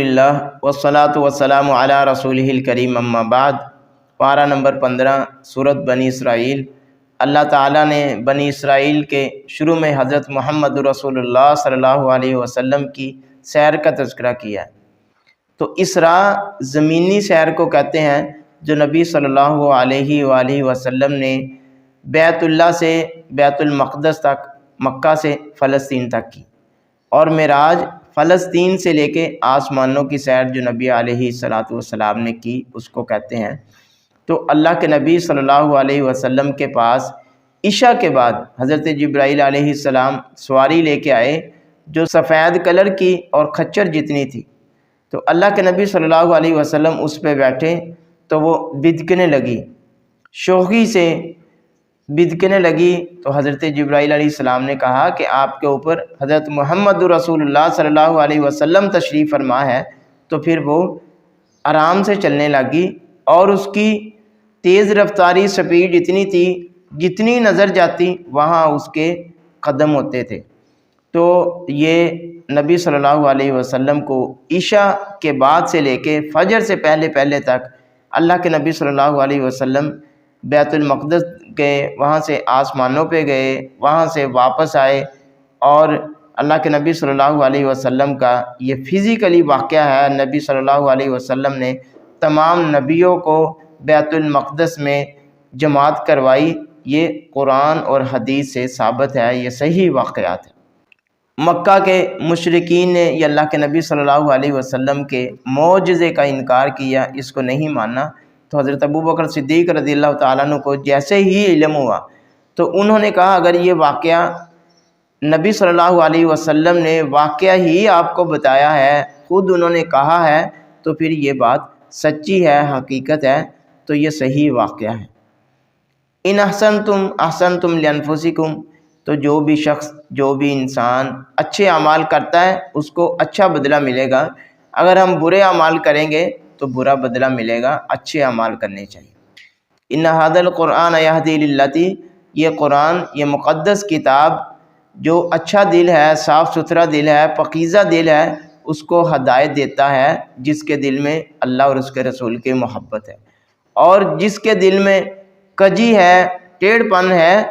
اللہ والصلاۃ والسلام علی رسولہ الکریم اما بعد۔ پارہ نمبر 15 سورۃ بنی اسرائیل۔ اللہ تعالیٰ نے بنی اسرائیل کے شروع میں حضرت محمد رسول اللہ صلی اللہ علیہ وسلم کی سیر کا تذکرہ کیا ہے۔ تو اسراء زمینی سیر کو کہتے ہیں جو نبی صلی اللہ علیہ وآلہ وسلم نے بیت اللہ سے بیت المقدس تک، مکہ سے فلسطین تک کی، اور معراج فلسطین سے لے کے آسمانوں کی سیر جو نبی علیہ السلام نے کی اس کو کہتے ہیں۔ تو اللہ کے نبی صلی اللہ علیہ وسلم کے پاس عشاء کے بعد حضرت جبرائیل علیہ السلام سواری لے کے آئے جو سفید کلر کی اور کھچر جتنی تھی۔ تو اللہ کے نبی صلی اللہ علیہ وسلم اس پہ بیٹھے تو وہ بدکنے لگی، شوخی سے بدکنے لگی۔ تو حضرت جبرائیل علیہ السلام نے کہا کہ آپ کے اوپر حضرت محمد رسول اللہ صلی اللہ علیہ وسلم تشریف فرما ہے۔ تو پھر وہ آرام سے چلنے لگی، اور اس کی تیز رفتاری سپیڈ اتنی تھی جتنی نظر جاتی وہاں اس کے قدم ہوتے تھے۔ تو یہ نبی صلی اللہ علیہ وسلم کو عشاء کے بعد سے لے کے فجر سے پہلے تک اللہ کے نبی صلی اللہ علیہ وسلم بیت المقدس گئے، وہاں سے آسمانوں پہ گئے، وہاں سے واپس آئے، اور اللہ کے نبی صلی اللہ علیہ وسلم کا یہ فزیکلی واقعہ ہے۔ نبی صلی اللہ علیہ وسلم نے تمام نبیوں کو بیت المقدس میں جماعت کروائی۔ یہ قرآن اور حدیث سے ثابت ہے، یہ صحیح واقعات ہیں۔ مکہ کے مشرکین نے یہ اللہ کے نبی صلی اللہ علیہ وسلم کے معجزے کا انکار کیا، اس کو نہیں مانا۔ تو حضرت ابوبکر صدیق رضی اللہ تعالیٰ عنہ کو جیسے ہی علم ہوا تو انہوں نے کہا اگر یہ واقعہ نبی صلی اللہ علیہ وسلم نے واقعہ ہی آپ کو بتایا ہے، خود انہوں نے کہا ہے، تو پھر یہ بات سچی ہے، حقیقت ہے، تو یہ صحیح واقعہ ہے۔ ان احسنتم احسنتم لانفسکم، تو جو بھی شخص، جو بھی انسان اچھے اعمال کرتا ہے اس کو اچھا بدلہ ملے گا۔ اگر ہم برے اعمال کریں گے تو برا بدلہ ملے گا، اچھے اعمال کرنے چاہیے۔ ان ھذا القرآن یہدی للتی، یہ قرآن، یہ مقدس کتاب جو اچھا دل ہے، صاف ستھرا دل ہے، پاکیزہ دل ہے، اس کو ہدایت دیتا ہے جس کے دل میں اللہ اور اس کے رسول کی محبت ہے، اور جس کے دل میں کجی ہے، ٹیڑھ پن ہے،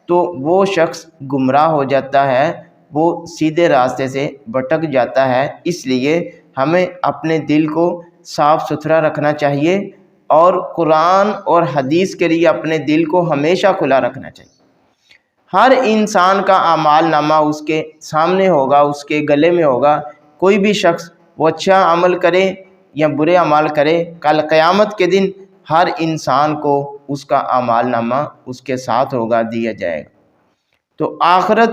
تو وہ شخص گمراہ ہو جاتا ہے، وہ سیدھے راستے سے بھٹک جاتا ہے۔ اس لیے ہمیں اپنے دل کو صاف ستھرا رکھنا چاہیے، اور قرآن اور حدیث کے لیے اپنے دل کو ہمیشہ کھلا رکھنا چاہیے۔ ہر انسان کا اعمال نامہ اس کے سامنے ہوگا، اس کے گلے میں ہوگا۔ کوئی بھی شخص وہ اچھا عمل کرے یا برے اعمال کرے، کل قیامت کے دن ہر انسان کو اس کا اعمال نامہ اس کے ساتھ ہوگا، دیا جائے گا۔ تو آخرت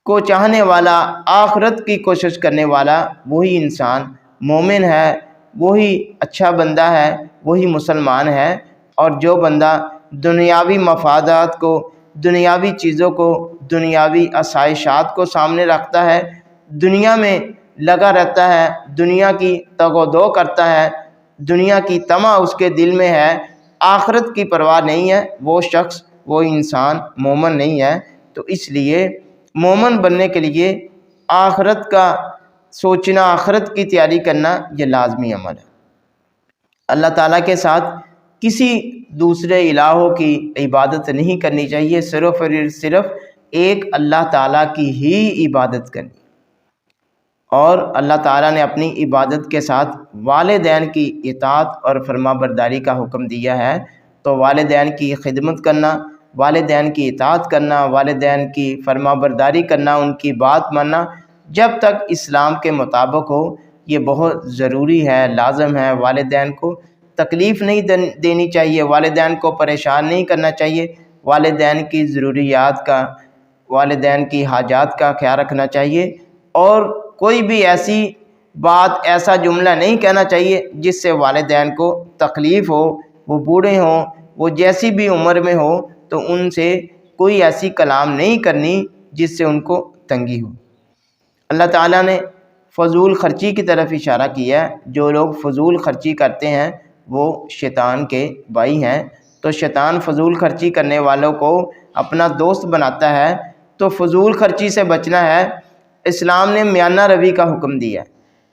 کو چاہنے والا، آخرت کی کوشش کرنے والا وہی انسان مومن ہے، وہی اچھا بندہ ہے، وہی مسلمان ہے۔ اور جو بندہ دنیاوی مفادات کو، دنیاوی چیزوں کو، دنیاوی آسائشات کو سامنے رکھتا ہے، دنیا میں لگا رہتا ہے، دنیا کی تگ و دو کرتا ہے، دنیا کی طمع اس کے دل میں ہے، آخرت کی پرواہ نہیں ہے، وہ شخص، وہ انسان مومن نہیں ہے۔ تو اس لیے مومن بننے کے لیے آخرت کا سوچنا، آخرت کی تیاری کرنا یہ لازمی عمل ہے۔ اللہ تعالیٰ کے ساتھ کسی دوسرے الہوں کی عبادت نہیں کرنی چاہیے، صرف اور صرف ایک اللہ تعالیٰ کی ہی عبادت کرنی۔ اور اللہ تعالیٰ نے اپنی عبادت کے ساتھ والدین کی اطاعت اور فرما برداری کا حکم دیا ہے۔ تو والدین کی خدمت کرنا، والدین کی اطاعت کرنا، والدین کی فرما برداری کرنا، ان کی بات ماننا جب تک اسلام کے مطابق ہو، یہ بہت ضروری ہے، لازم ہے۔ والدین کو تکلیف نہیں دینی چاہیے، والدین کو پریشان نہیں کرنا چاہیے، والدین کی ضروریات کا، والدین کی حاجات کا خیال رکھنا چاہیے، اور کوئی بھی ایسی بات، ایسا جملہ نہیں کہنا چاہیے جس سے والدین کو تکلیف ہو۔ وہ بوڑھے ہوں، وہ جیسی بھی عمر میں ہو، تو ان سے کوئی ایسی کلام نہیں کرنی جس سے ان کو تنگی ہو۔ اللہ تعالیٰ نے فضول خرچی کی طرف اشارہ کیا ہے۔ جو لوگ فضول خرچی کرتے ہیں وہ شیطان کے بھائی ہیں۔ تو شیطان فضول خرچی کرنے والوں کو اپنا دوست بناتا ہے، تو فضول خرچی سے بچنا ہے۔ اسلام نے میانہ روی کا حکم دیا ہے۔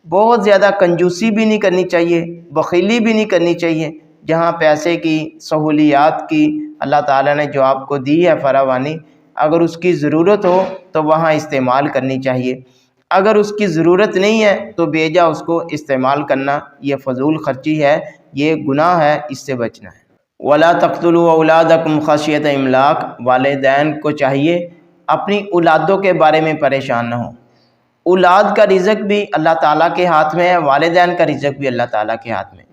بہت زیادہ کنجوسی بھی نہیں کرنی چاہیے، بخیلی بھی نہیں کرنی چاہیے۔ جہاں پیسے کی سہولیات کی اللہ تعالیٰ نے جو آپ کو دی ہے فراوانی، اگر اس کی ضرورت ہو تو وہاں استعمال کرنی چاہیے، اگر اس کی ضرورت نہیں ہے تو بیجا اس کو استعمال کرنا یہ فضول خرچی ہے، یہ گناہ ہے، اس سے بچنا ہے۔ وَلَا تَقْتُلُوا أَوْلَادَكُمْ خَشْيَةَ إِمْلَاقٍ، والدین کو چاہیے اپنی اولادوں کے بارے میں پریشان نہ ہو۔ اولاد کا رزق بھی اللہ تعالیٰ کے ہاتھ میں ہے، والدین کا رزق بھی اللہ تعالیٰ کے ہاتھ میں۔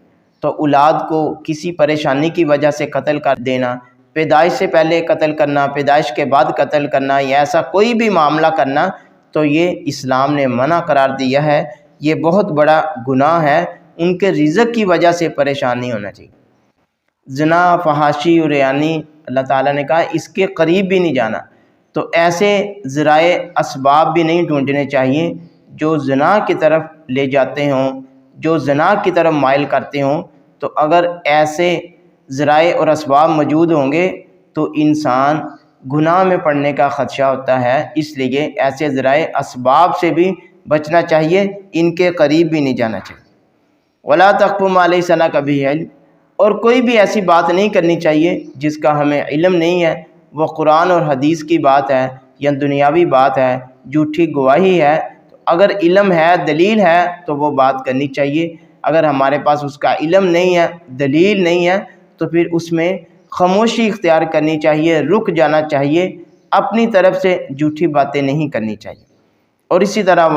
تو اولاد کو کسی پریشانی کی وجہ سے قتل کر دینا، پیدائش سے پہلے قتل کرنا، پیدائش کے بعد قتل کرنا، یا ایسا کوئی بھی معاملہ کرنا، تو یہ اسلام نے منع قرار دیا ہے، یہ بہت بڑا گناہ ہے۔ ان کے رزق کی وجہ سے پریشان نہیں ہونا چاہیے۔ زنا، فحاشی اور ریانی اللہ تعالیٰ نے کہا اس کے قریب بھی نہیں جانا، تو ایسے ذرائع اسباب بھی نہیں ڈھونڈنے چاہیے جو زنا کی طرف لے جاتے ہوں، جو زنا کی طرف مائل کرتے ہوں۔ تو اگر ایسے ذرائع اور اسباب موجود ہوں گے تو انسان گناہ میں پڑنے کا خدشہ ہوتا ہے، اس لیے ایسے ذرائع اسباب سے بھی بچنا چاہیے، ان کے قریب بھی نہیں جانا چاہیے۔ وَلَا تَقْفُ مَا لَيْسَ لَكَ بِهِ عِلْمٌ، اور کوئی بھی ایسی بات نہیں کرنی چاہیے جس کا ہمیں علم نہیں ہے، وہ قرآن اور حدیث کی بات ہے یا دنیاوی بات ہے، جھوٹی گواہی ہے۔ تو اگر علم ہے، دلیل ہے تو وہ بات کرنی چاہیے، اگر ہمارے پاس اس کا علم نہیں ہے، دلیل نہیں ہے، تو پھر اس میں خاموشی اختیار کرنی چاہیے، رک جانا چاہیے، اپنی طرف سے جھوٹی باتیں نہیں کرنی چاہیے۔ اور اسی طرح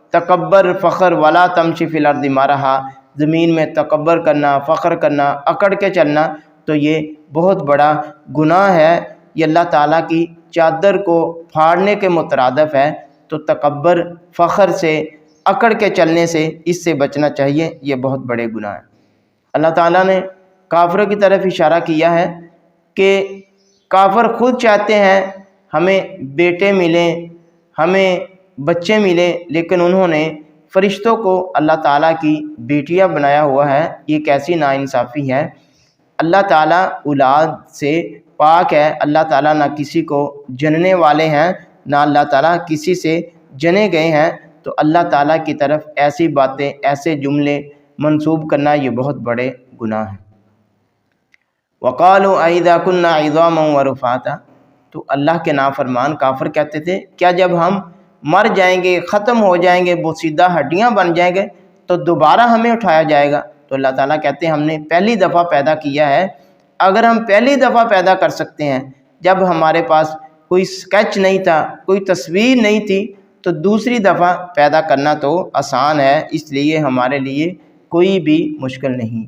تکبر، فخر، ولا تمشی فی الارض مرحا، زمین میں تکبر کرنا، فخر کرنا، اکڑ کے چلنا، تو یہ بہت بڑا گناہ ہے، یہ اللہ تعالیٰ کی چادر کو پھاڑنے کے مترادف ہے۔ تو تکبر، فخر سے، اکڑ کے چلنے سے، اس سے بچنا چاہیے، یہ بہت بڑے گناہ ہیں۔ اللہ تعالیٰ نے کافروں کی طرف اشارہ کیا ہے کہ کافر خود چاہتے ہیں ہمیں بیٹے ملیں، ہمیں بچے ملیں، لیکن انہوں نے فرشتوں کو اللہ تعالیٰ کی بیٹیاں بنایا ہوا ہے، یہ کیسی ناانصافی ہے۔ اللہ تعالیٰ اولاد سے پاک ہے، اللہ تعالیٰ نہ کسی کو جننے والے ہیں، نہ اللہ تعالیٰ کسی سے جنے گئے ہیں۔ تو اللہ تعالیٰ کی طرف ایسی باتیں، ایسے جملے منسوب کرنا یہ بہت بڑے گناہ ہیں۔ وَقَالُوا أَإِذَا كُنَّا عِظَامًا وَرُفَاتًا، تو اللہ کے نافرمان کافر کہتے تھے کیا جب ہم مر جائیں گے، ختم ہو جائیں گے، بوسیدہ ہڈیاں بن جائیں گے تو دوبارہ ہمیں اٹھایا جائے گا؟ تو اللہ تعالیٰ کہتے ہیں ہم نے پہلی دفعہ پیدا کیا ہے، اگر ہم پہلی دفعہ پیدا کر سکتے ہیں جب ہمارے پاس کوئی سکیچ نہیں تھا، کوئی تصویر نہیں تھی، تو دوسری دفعہ پیدا کرنا تو آسان ہے، اس لیے ہمارے لیے کوئی بھی مشکل نہیں۔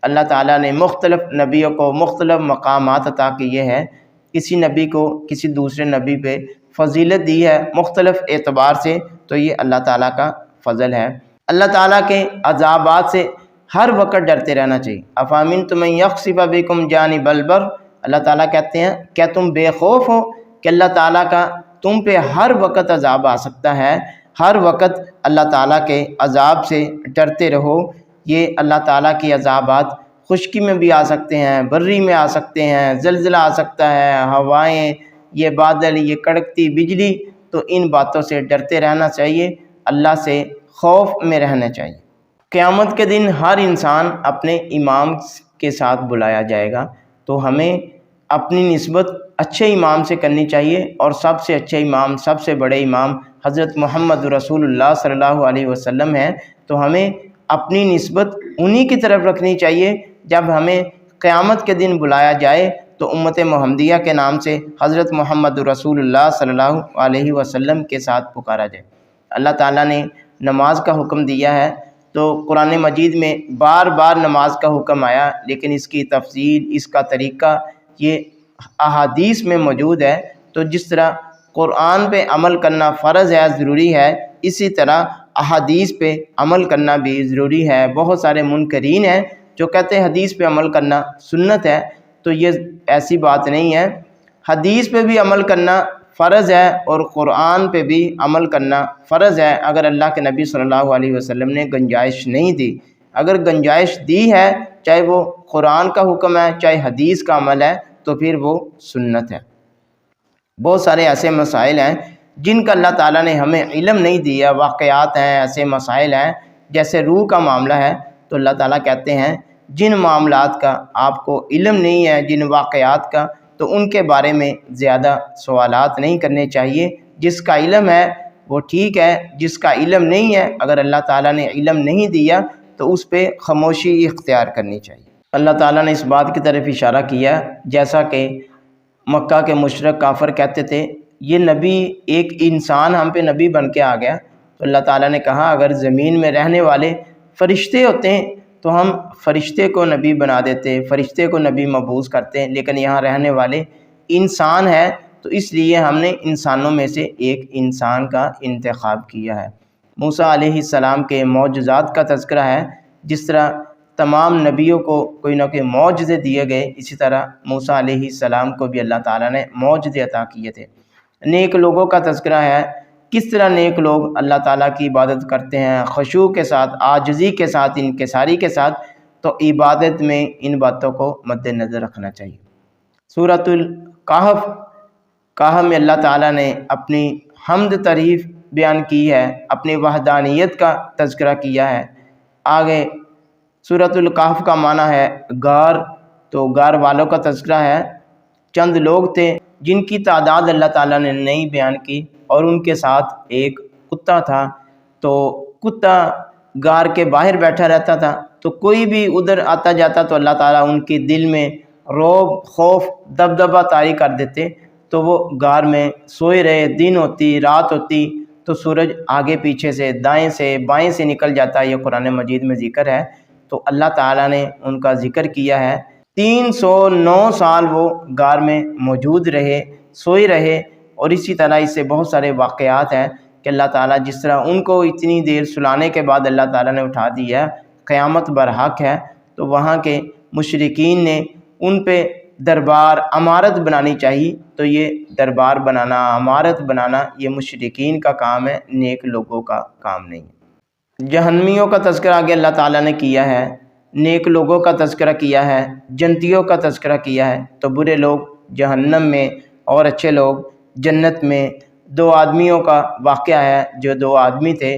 اللہ تعالیٰ نے مختلف نبیوں کو مختلف مقامات عطا کیے ہیں، کسی نبی کو کسی دوسرے نبی پہ فضیلت دی ہے مختلف اعتبار سے، تو یہ اللہ تعالیٰ کا فضل ہے۔ اللہ تعالیٰ کے عذابات سے ہر وقت ڈرتے رہنا چاہیے۔ افامنتم من یخسف بکم جانب البر، اللہ تعالیٰ کہتے ہیں کیا تم بے خوف ہو کہ اللہ تعالیٰ کا تم پہ ہر وقت عذاب آ سکتا ہے، ہر وقت اللہ تعالیٰ کے عذاب سے ڈرتے رہو۔ یہ اللہ تعالیٰ کے عذابات خشکی میں بھی آ سکتے ہیں، بری میں آ سکتے ہیں، زلزلہ آ سکتا ہے، ہوائیں، یہ بادل، یہ کڑکتی بجلی، تو ان باتوں سے ڈرتے رہنا چاہیے، اللہ سے خوف میں رہنا چاہیے۔ قیامت کے دن ہر انسان اپنے امام کے ساتھ بلایا جائے گا، تو ہمیں اپنی نسبت اچھے امام سے کرنی چاہیے، اور سب سے اچھے امام، سب سے بڑے امام حضرت محمد رسول اللہ صلی اللہ علیہ وسلم ہیں، تو ہمیں اپنی نسبت انہی کی طرف رکھنی چاہیے۔ جب ہمیں قیامت کے دن بلایا جائے تو امت محمدیہ کے نام سے حضرت محمد رسول اللہ صلی اللہ علیہ وسلم کے ساتھ پکارا جائے۔ اللہ تعالیٰ نے نماز کا حکم دیا ہے، تو قرآن مجید میں بار بار نماز کا حکم آیا، لیکن اس کی تفصیل، اس کا طریقہ یہ احادیث میں موجود ہے۔ تو جس طرح قرآن پہ عمل کرنا فرض ہے، ضروری ہے، اسی طرح احادیث پہ عمل کرنا بھی ضروری ہے۔ بہت سارے منکرین ہیں جو کہتے ہیں حدیث پہ عمل کرنا سنت ہے، تو یہ ایسی بات نہیں ہے۔ حدیث پہ بھی عمل کرنا فرض ہے اور قرآن پہ بھی عمل کرنا فرض ہے، اگر اللہ کے نبی صلی اللہ علیہ وسلم نے گنجائش نہیں دی۔ اگر گنجائش دی ہے، چاہے وہ قرآن کا حکم ہے، چاہے حدیث کا عمل ہے، تو پھر وہ سنت ہے۔ بہت سارے ایسے مسائل ہیں جن کا اللہ تعالیٰ نے ہمیں علم نہیں دیا، واقعات ہیں، ایسے مسائل ہیں جیسے روح کا معاملہ ہے، تو اللہ تعالیٰ کہتے ہیں جن معاملات کا آپ کو علم نہیں ہے، جن واقعات کا، تو ان کے بارے میں زیادہ سوالات نہیں کرنے چاہیے۔ جس کا علم ہے وہ ٹھیک ہے، جس کا علم نہیں ہے، اگر اللہ تعالیٰ نے علم نہیں دیا تو اس پہ خاموشی اختیار کرنی چاہیے۔ اللہ تعالیٰ نے اس بات کی طرف اشارہ کیا جیسا کہ مکہ کے مشرک کافر کہتے تھے یہ نبی ایک انسان ہم پہ نبی بن کے آ گیا، تو اللہ تعالیٰ نے کہا اگر زمین میں رہنے والے فرشتے ہوتے ہیں تو ہم فرشتے کو نبی بنا دیتے، فرشتے کو نبی مبعوث کرتے ہیں، لیکن یہاں رہنے والے انسان ہے تو اس لیے ہم نے انسانوں میں سے ایک انسان کا انتخاب کیا ہے۔ موسیٰ علیہ السلام کے معجزات کا تذکرہ ہے، جس طرح تمام نبیوں کو کوئی نہ کوئی معجزے دیے گئے، اسی طرح موسیٰ علیہ السلام کو بھی اللہ تعالیٰ نے معجزے عطا کیے تھے۔ نیک لوگوں کا تذکرہ ہے، کس طرح نیک لوگ اللہ تعالیٰ کی عبادت کرتے ہیں خشوع کے ساتھ، عاجزی کے ساتھ، انکساری کے ساتھ، تو عبادت میں ان باتوں کو مد نظر رکھنا چاہیے۔ سورۃ کہف میں اللہ تعالیٰ نے اپنی حمد تعریف بیان کی ہے، اپنی وحدانیت کا تذکرہ کیا ہے۔ آگے سورۃ الکہف کا معنی ہے غار، تو غار والوں کا تذکرہ ہے۔ چند لوگ تھے جن کی تعداد اللہ تعالیٰ نے نہیں بیان کی، اور ان کے ساتھ ایک کتا تھا، تو کتا غار کے باہر بیٹھا رہتا تھا، تو کوئی بھی ادھر آتا جاتا تو اللہ تعالیٰ ان کے دل میں رعب، خوف، دبدبہ طاری کر دیتے، تو وہ غار میں سوئے رہے۔ دن ہوتی، رات ہوتی، تو سورج آگے پیچھے سے، دائیں سے، بائیں سے نکل جاتا، یہ قرآن مجید میں ذکر ہے۔ تو اللہ تعالیٰ نے ان کا ذکر کیا ہے، 309 سال وہ غار میں موجود رہے، سوئے رہے، اور اسی طرح اس سے بہت سارے واقعات ہیں کہ اللہ تعالیٰ جس طرح ان کو اتنی دیر سلانے کے بعد اللہ تعالیٰ نے اٹھا دیا، قیامت برحق ہے، تو وہاں کے مشرکین نے ان پہ دربار، عمارت بنانی چاہیے، تو یہ دربار بنانا، عمارت بنانا یہ مشرکین کا کام ہے، نیک لوگوں کا کام نہیں ہے۔ جہنمیوں کا تذکرہ آگے اللہ تعالیٰ نے کیا ہے، نیک لوگوں کا تذکرہ کیا ہے، جنتیوں کا تذکرہ کیا ہے۔ تو برے لوگ جہنم میں اور اچھے لوگ جنت میں۔ 2 آدمیوں کا واقعہ ہے، جو 2 آدمی تھے،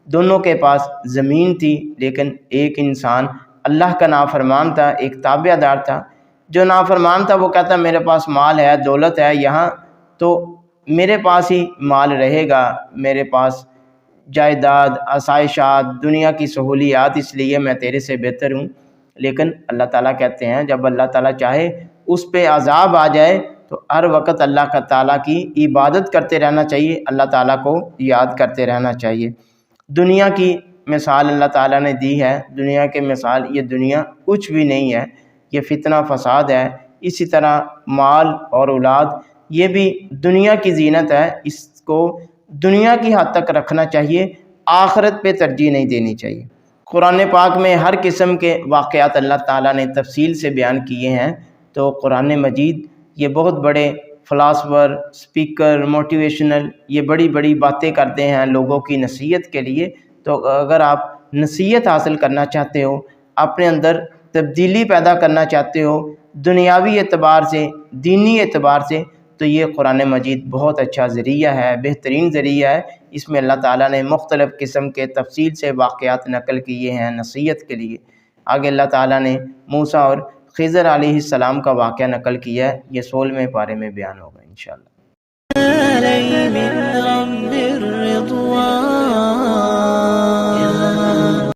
دونوں کے پاس زمین تھی، لیکن ایک انسان اللہ کا نافرمان تھا، ایک تابع دار تھا۔ جو نافرمان تھا وہ کہتا میرے پاس مال ہے، دولت ہے یہاں، تو میرے پاس ہی مال رہے گا، میرے پاس جائیداد، آسائشات، دنیا کی سہولیات، اس لیے میں تیرے سے بہتر ہوں۔ لیکن اللہ تعالیٰ کہتے ہیں جب اللہ تعالیٰ چاہے اس پہ عذاب آ جائے تو ہر وقت اللہ تعالیٰ کی عبادت کرتے رہنا چاہیے، اللہ تعالیٰ کو یاد کرتے رہنا چاہیے۔ دنیا کی مثال اللہ تعالیٰ نے دی ہے، دنیا کے مثال یہ دنیا کچھ بھی نہیں ہے، یہ فتنہ فساد ہے۔ اسی طرح مال اور اولاد یہ بھی دنیا کی زینت ہے، اس کو دنیا کی حد تک رکھنا چاہیے، آخرت پہ ترجیح نہیں دینی چاہیے۔ قرآن پاک میں ہر قسم کے واقعات اللہ تعالیٰ نے تفصیل سے بیان کیے ہیں، تو قرآن مجید یہ بہت بڑے فلاسفر، اسپیکر، موٹیویشنل، یہ بڑی بڑی باتیں کرتے ہیں لوگوں کی نصیحت کے لیے۔ تو اگر آپ نصیحت حاصل کرنا چاہتے ہو، اپنے اندر تبدیلی پیدا کرنا چاہتے ہو، دنیاوی اعتبار سے، دینی اعتبار سے، تو یہ قرآن مجید بہت اچھا ذریعہ ہے، بہترین ذریعہ ہے۔ اس میں اللہ تعالیٰ نے مختلف قسم کے تفصیل سے واقعات نقل کیے ہیں نصیحت کے لیے۔ آگے اللہ تعالیٰ نے موسیٰ اور خضر علیہ السلام کا واقعہ نقل کیا ہے، یہ 16ویں پارے میں بیان ہوگا انشاءاللہ۔